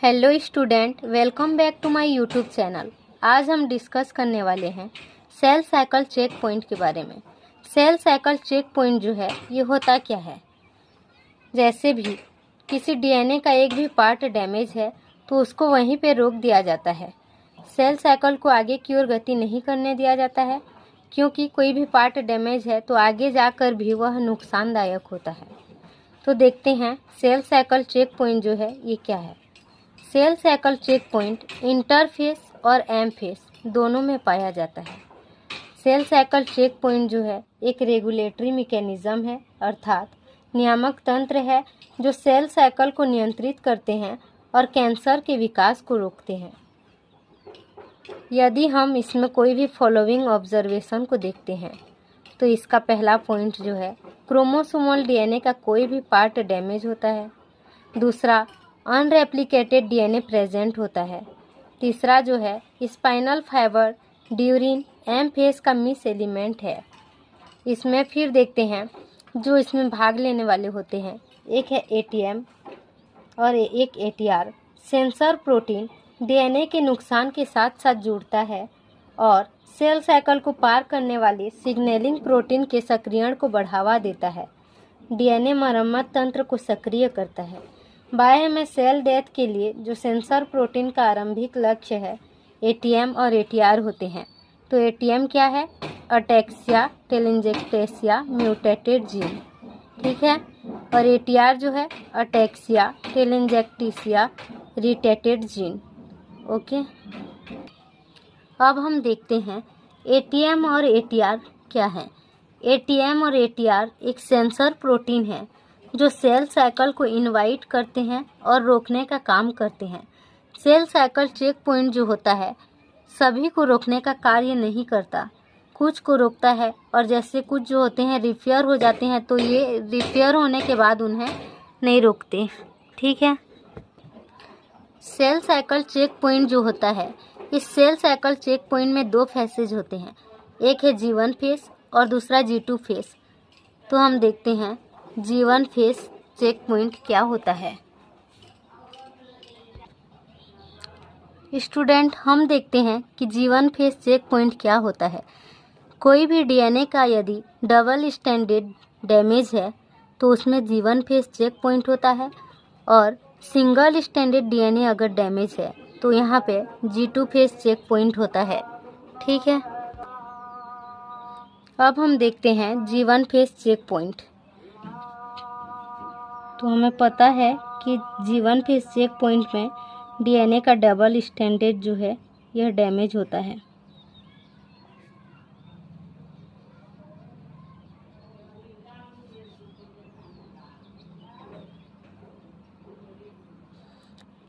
Hello student, welcome back to my YouTube channel. आज हम discuss करने वाले हैं सेल साइकिल चेक पॉइंट के बारे में। सेल साइकिल चेक पॉइंट जो है ये होता क्या है। जैसे भी किसी डीएनए का एक भी पार्ट डैमेज है तो उसको वहीं पे रोक दिया जाता है। सेल साइकिल को आगे की ओर गति नहीं करने दिया जाता है, क्योंकि कोई भी पार्ट डैमेज है तो आगे जाकर भी वह नुकसानदायक होता है। तो देखते हैं सेल साइकिल चेक पॉइंट जो है ये क्या है। Cell cycle check point interface और एम फेस दोनों में पाया जाता है। सेल साइकिल चेक पॉइंट जो है एक रेगुलेटरी मैकेनिज्म है, अर्थात नियामक तंत्र है जो सेल साइकिल को नियंत्रित करते हैं और कैंसर के विकास को रोकते हैं। यदि हम इसमें कोई भी फॉलोइंग ऑब्जर्वेशन को देखते हैं तो इसका पहला पॉइंट जो है क्रोमोसोमल डीएनए का कोई भी पार्ट डैमेज होता है। दूसरा, अनरेप्लिकेटेड डीएनए प्रेजेंट होता है। तीसरा जो है spinal fibre during M phase का मिस एलिमेंट है। इसमें फिर देखते हैं जो इसमें भाग लेने वाले होते हैं, एक है एटीएम और एक एटीआर। सेंसर प्रोटीन डीएनए के नुकसान के साथ साथ जुड़ता है और सेल साइकिल को पार करने वाले सिग्नलिंग प्रोटीन के सक्रियण को बढ़ावा देता है। डीएनए मरम्मत तंत्र को सक्रिय करता है। बाह्य में सेल डेथ के लिए जो सेंसर प्रोटीन का आरंभिक लक्ष्य है एटीएम और एटीआर होते हैं। तो एटीएम क्या है? अटैक्सिया टेलेंजेक्टेसिया म्यूटेटेड जीन, ठीक है। और एटीआर जो है अटैक्सिया टेलेंजेक्टेसिया रिटेटेड जीन, ओके। अब हम देखते हैं एटीएम और एटीआर क्या है। एटीएम और एटीआर एक सेंसर प्रोटीन है जो सेल साइकिल को इनवाइट करते हैं और रोकने का काम करते हैं। सेल साइकिल चेक पॉइंट जो होता है सभी को रोकने का कार्य नहीं करता, कुछ को रोकता है, और जैसे कुछ जो होते हैं रिपेयर हो जाते हैं तो ये रिपेयर होने के बाद उन्हें नहीं रोकते, ठीक है। सेल साइकिल चेक पॉइंट जो होता है, इस सेल साइकिल चेक पॉइंट में दो फेसेज होते हैं, एक है G1 फेस और दूसरा G2 फेस। तो हम देखते हैं G1 फेस चेक पॉइंट क्या होता है। स्टूडेंट, हम देखते हैं कि G1 फेस चेक पॉइंट क्या होता है। कोई भी डीएनए का यदि डबल स्टैंडर्ड डैमेज है तो उसमें G1 फेस चेक पॉइंट होता है, और सिंगल स्टैंडर्ड डीएनए अगर डैमेज है तो यहाँ पे G2 फेस चेक पॉइंट होता है, ठीक है। अब हम देखते हैं G1 फेस चेक पॉइंट। तो हमें पता है कि G1 फेस चेक पॉइंट में डीएनए का डबल स्टैंडर्ड जो है यह डैमेज होता है।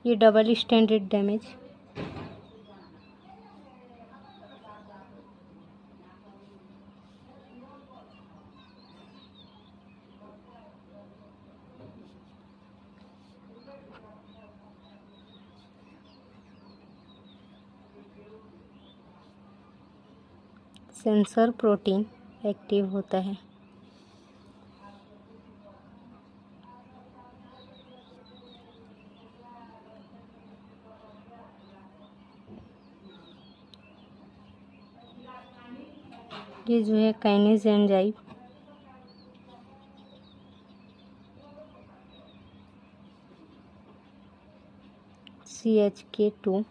ये double standard damage sensor protein active होता है। ये जो है काइनेज एंजाइम CHK2,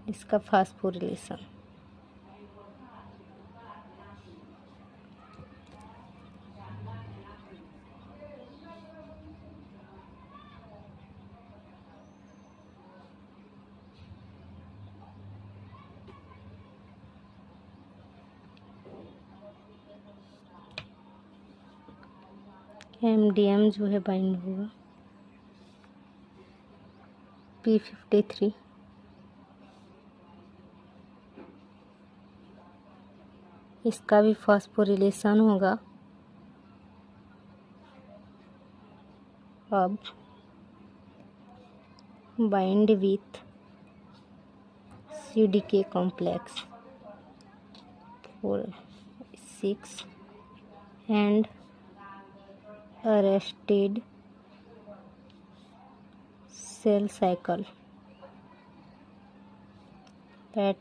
इसका फास्फोरिलेशन। MDM जो है बाइंड होगा P53, इसका भी फास्फोरिलेशन होगा। अब bind with CDK complex 4, 6 and arrested cell cycle that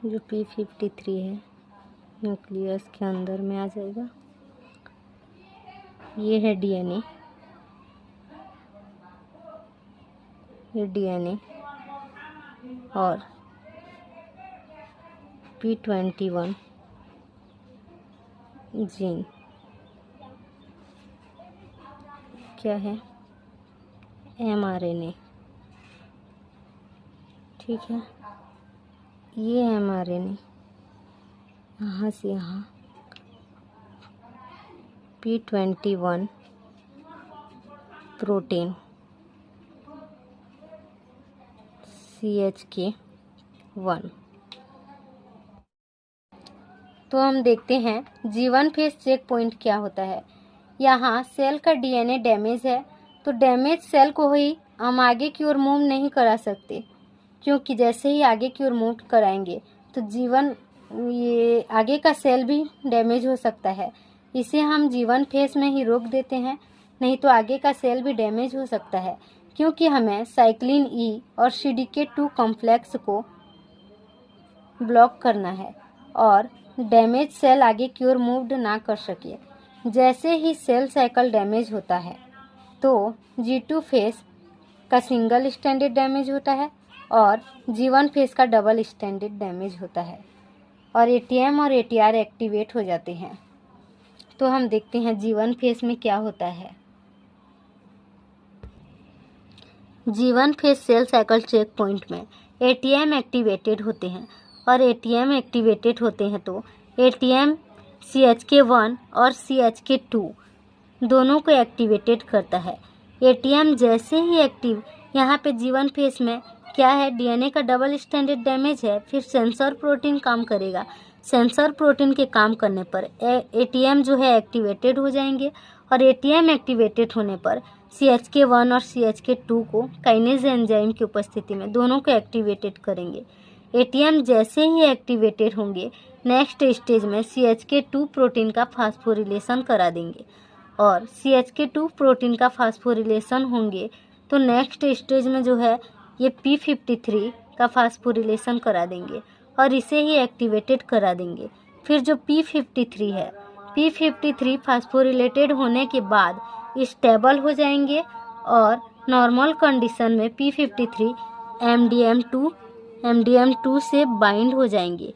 जो P53 है न्यूक्लियस के अंदर में आ जाएगा। ये है डीएनए, ये डीएनए और P21 जीन क्या है, mRNA। ठीक है, ये mRNA यहाँ से यहाँ P21 प्रोटीन CHK1। तो हम देखते हैं G1 फेज चेक पॉइंट क्या होता है। यहाँ सेल का डीएनए डैमेज है, तो डैमेज सेल को ही हम आगे की ओर मूव नहीं करा सकते, क्योंकि जैसे ही आगे की ओर मूव कराएंगे तो G1 ये आगे का सेल भी डैमेज हो सकता है। इसे हम G1 फेज में ही रोक देते हैं, नहीं तो आगे का सेल भी डैमेज हो सकता है, क्योंकि हमें साइक्लिन ई और CDK2 कॉम्प्लेक्स को ब्लॉक करना है और डैमेज सेल आगे की ओर मूव्ड ना कर सके। जैसे ही सेल साइकिल डैमेज होता है तो G2 फेज का सिंगल स्टैंडर्ड डैमेज होता है और G1 फेज का डबल स्टैंडर्ड डैमेज होता है और ATM और ATR एक्टिवेट हो जाते हैं। तो हम देखते हैं G1 फेज में क्या होता है। G1 phase cell cycle check point में ATM एक्टिवेटेड होते हैं और ATM एक्टिवेटेड होते हैं तो ATM CHK1 और CHK2 दोनों को एक्टिवेटेड करता है। ATM जैसे ही एक्टिव, यहाँ पे G1 फेज में क्या है, डीएनए का डबल स्टैंडर्ड डैमेज है, फिर सेंसर प्रोटीन काम करेगा। सेंसर प्रोटीन के काम करने पर ATM जो है एक्टिवेटेड हो जाएंगे और ATM एक्टिवेटेड होने पर CHK1 और CHK2 को काइनेज एंजाइम की उपस्थिति में दोनों को एक्टिवेटेड करेंगे। ATM जैसे ही एक्टिवेटेड होंगे नेक्स्ट स्टेज में CHK2 प्रोटीन का फास्फोरिलेशन करा देंगे और CHK2 प्रोटीन का फास्फोरिलेशन होंगे तो नेक्स्ट स्टेज में जो है ये P53 का फास्फोरिलेशन करा देंगे और इसे ही एक्टिवेटेड करा देंगे। फिर जो P53 है, P53 फास्फोरिलेटेड होने के बाद स्टेबल हो जाएंगे और नॉर्मल कंडीशन में P53 MDM2 से बाइंड हो जाएंगे,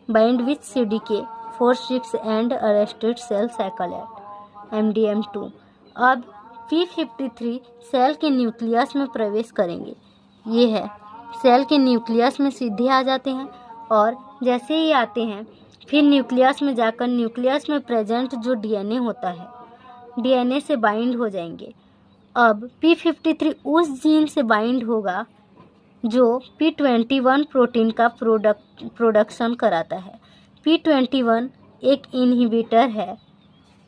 bind with CDK4/6 and arrested cell cycle at MDM2। अब P53 सेल के न्यूक्लियस में प्रवेश करेंगे। ये है, सेल के न्यूक्लियस में सीधे आ जाते हैं और जैसे ही आते हैं फिर न्यूक्लियस में जाकर न्यूक्लियस में प्रेजेंट जो डीएनए होता है, डीएनए से बाइंड हो जाएंगे। अब P53 उस जीन से बाइंड होगा जो P21 प्रोटीन का प्रोडक्शन कराता है। P21 एक इनहिबिटर है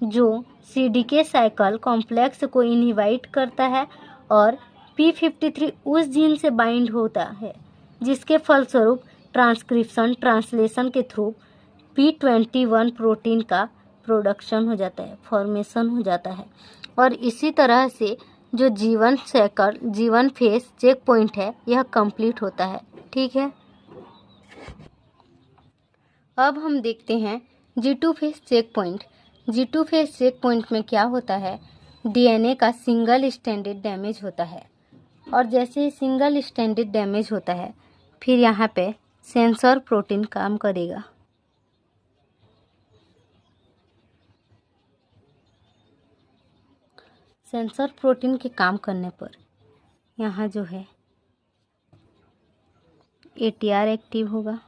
जो CDK साइकिल कॉम्प्लेक्स को इनहिबिट करता है और P53 उस जीन से बाइंड होता है जिसके फलस्वरूप ट्रांसलेशन के थ्रू P21 प्रोटीन का प्रोडक्शन हो जाता है, फॉर्मेशन हो जाता है। और इसी तरह से जो G1 फेज चेक पॉइंट है यह कंप्लीट होता है। ठीक है, अब हम देखते हैं G2 phase check point. G2 phase check point में क्या होता है, डीएनए का सिंगल स्टैंडर्ड डैमेज होता है और जैसे ही सिंगल स्टैंडर्ड डैमेज होता है फिर यहाँ पे सेंसर प्रोटीन काम करेगा। सेंसर प्रोटीन के काम करने पर यहाँ जो है ATR एक्टिव होगा।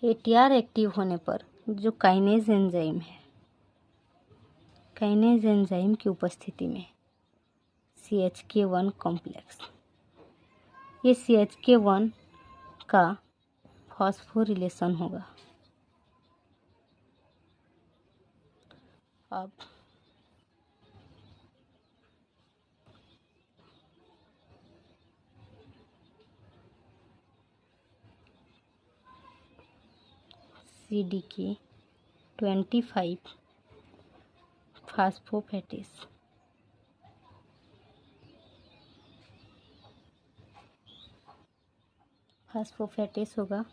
ATR एक्टिव होने पर जो काइनेज एंजाइम है, काइनेज एंजाइम की उपस्थिति में CHK1 कॉम्प्लेक्स, ये CHK1 का फॉस्फोरिलेशन होगा अब CDK 25 फास्फोफेटेस होगा,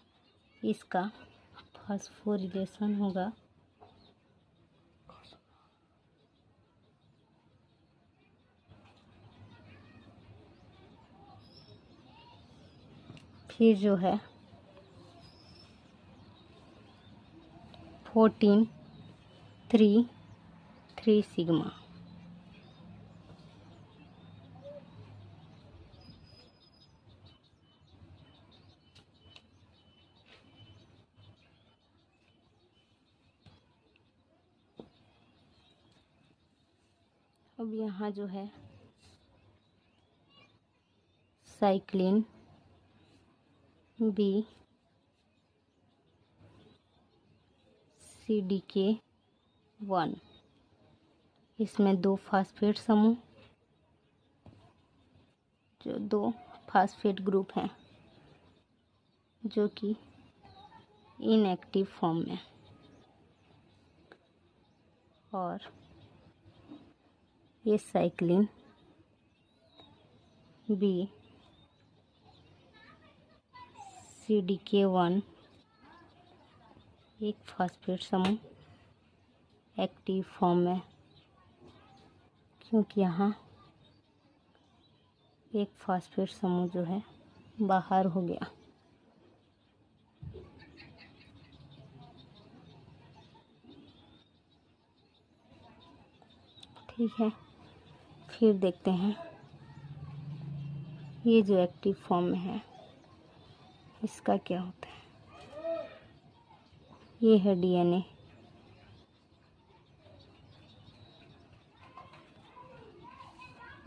इसका फास्फोरिलेशन होगा फिर जो है 14,3,3 सिग्मा। अब यहाँ जो है साइक्लिन B CDK 1, इसमें 2 फास्फेट समूह, जो 2 फास्फेट ग्रुप हैं जो कि इनएक्टिव फॉर्म में, और ये साइक्लिन B CDK 1 एक फास्फेट समूह एक्टिव फॉर्म में, क्योंकि यहाँ एक फास्फेट समूह जो है बाहर हो गया। ठीक है, फिर देखते हैं ये जो एक्टिव फॉर्म में है इसका क्या होता है। ये है DNA,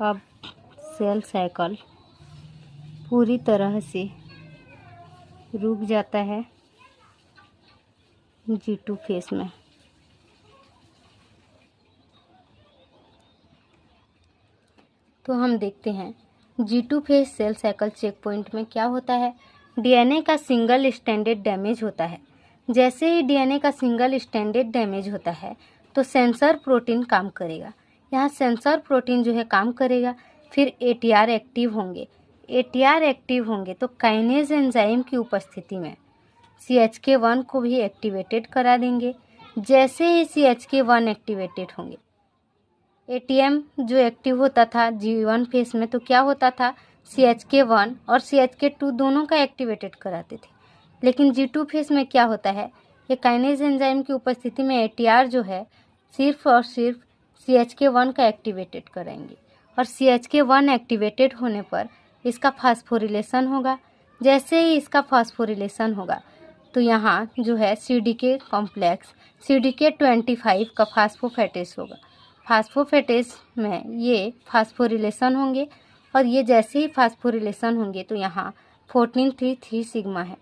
अब सेल साइकिल पूरी तरह से रुक जाता है G2 फेस में। तो हम देखते हैं G2 phase cell cycle check point में क्या होता है। DNA का सिंगल स्ट्रैंडेड डैमेज होता है। जैसे ही DNA का सिंगल स्ट्रैंडेड डैमेज होता है तो सेंसर प्रोटीन काम करेगा। यहाँ सेंसर प्रोटीन जो है काम करेगा, फिर ATR एक्टिव होंगे। ATR एक्टिव होंगे तो काइनेज एंजाइम की उपस्थिति में CHK1 को भी एक्टिवेटेड करा देंगे। जैसे ही CHK1 एक्टिवेटेड होंगे, ATM जो एक्टिव होता था G1 फेस में तो क्या होता था, CHK1 और CHK2 दोनों का एक्टिवेटेड कराते थे। लेकिन G2 फेस में क्या होता है, ये काइनेज एंजाइम की उपस्थिति में ATR जो है सिर्फ और सिर्फ CHK1 का एक्टिवेटेड कराएंगे, और CHK1 एक्टिवेटेड होने पर इसका फास्फोरिलेशन होगा। जैसे ही इसका फास्फोरिलेशन होगा तो यहाँ जो है CDK कॉम्प्लेक्स CDK 25 का फास्फोफेटेस होगा। फास्फोफेटेस में ये फास्फोरिलेशन होंगे, और ये जैसे ही फास्फोरिलेशन होंगे तो यहाँ 14,3,3 सिग्मा है,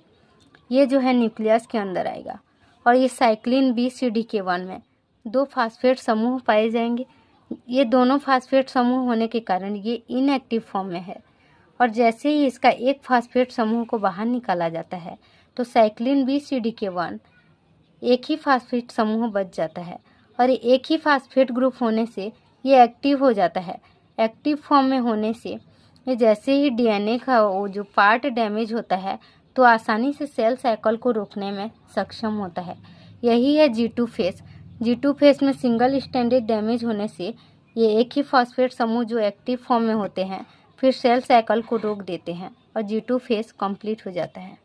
ये जो है न्यूक्लियस के अंदर आएगा। और ये साइक्लिन B CDK 1 में 2 फास्फेट समूह पाए जाएंगे। ये दोनों फास्फेट समूह होने के कारण ये इनएक्टिव फॉर्म में है, और जैसे ही इसका एक फास्फेट समूह को बाहर निकाला जाता है तो साइक्लिन B CDK 1 एक ही फास्फेट समूह बच जाता है, और एक ही फास्फेट ग्रुप होने से ये एक्टिव हो जाता है। एक्टिव फॉर्म में होने से ये जैसे ही DNA का वो जो पार्ट डैमेज होता है तो आसानी से सेल साइकिल को रोकने में सक्षम होता है। यही है G2 फेस। G2 फेस में सिंगल स्ट्रैंडेड डैमेज होने से ये एक ही फास्फेट समूह जो एक्टिव फॉर्म में होते हैं फिर सेल साइकिल को रोक देते हैं, और G2 फेस कंप्लीट हो जाता है।